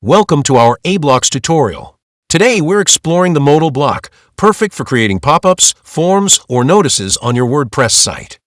Welcome to our aBlocks tutorial. Today we're exploring the Modal Block, perfect for creating pop-ups, forms, or notices on your WordPress site.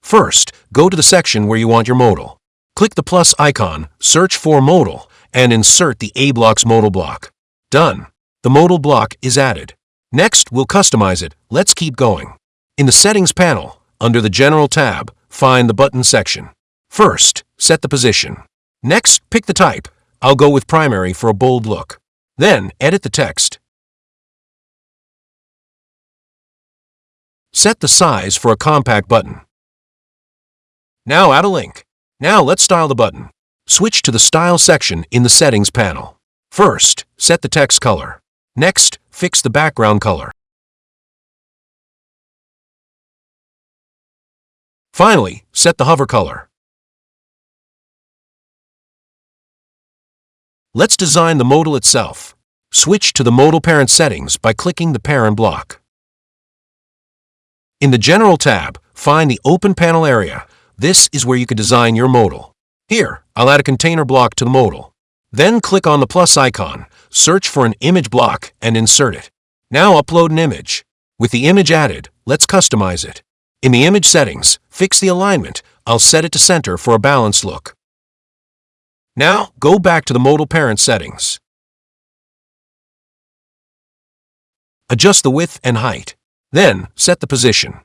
First, go to the section where you want your modal. Click the plus icon, search for Modal, and insert the aBlocks Modal Block. Done. The Modal Block is added. Next, we'll customize it. Let's keep going. In the Settings panel, under the General tab, find the Button section. First, set the position. Next, pick the type. I'll go with primary for a bold look. Then, edit the text. Set the size for a compact button. Now add a link. Now let's style the button. Switch to the Style section in the Settings panel. First, set the text color. Next, fix the background color. Finally, set the hover color. Let's design the modal itself. Switch to the modal parent settings by clicking the parent block. In the General tab, find the Open Panel area. This is where you can design your modal. Here, I'll add a container block to the modal. Then click on the plus icon, search for an image block, and insert it. Now upload an image. With the image added, let's customize it. In the image settings, fix the alignment. I'll set it to center for a balanced look. Now, go back to the modal parent settings. Adjust the width and height. Then, set the position.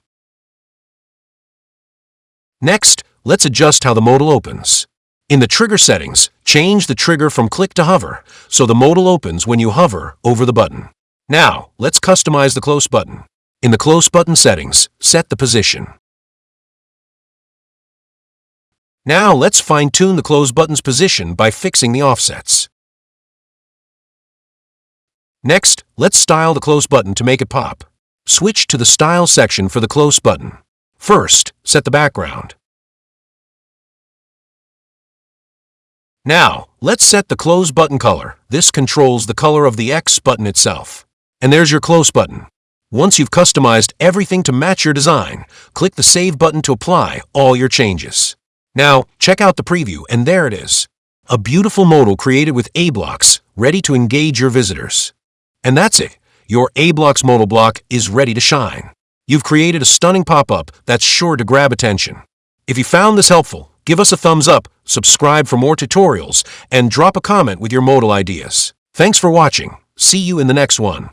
Next, let's adjust how the modal opens. In the trigger settings, change the trigger from click to hover, so the modal opens when you hover over the button. Now, let's customize the close button. In the close button settings, set the position. Now let's fine-tune the close button's position by fixing the offsets. Next, let's style the close button to make it pop. Switch to the Style section for the close button. First, set the background. Now, let's set the close button color. This controls the color of the X button itself. And there's your close button. Once you've customized everything to match your design, click the Save button to apply all your changes. Now, check out the preview, and there it is. A beautiful modal created with aBlocks, ready to engage your visitors. And that's it. Your aBlocks Modal Block is ready to shine. You've created a stunning pop-up that's sure to grab attention. If you found this helpful, give us a thumbs up, subscribe for more tutorials, and drop a comment with your modal ideas. Thanks for watching. See you in the next one.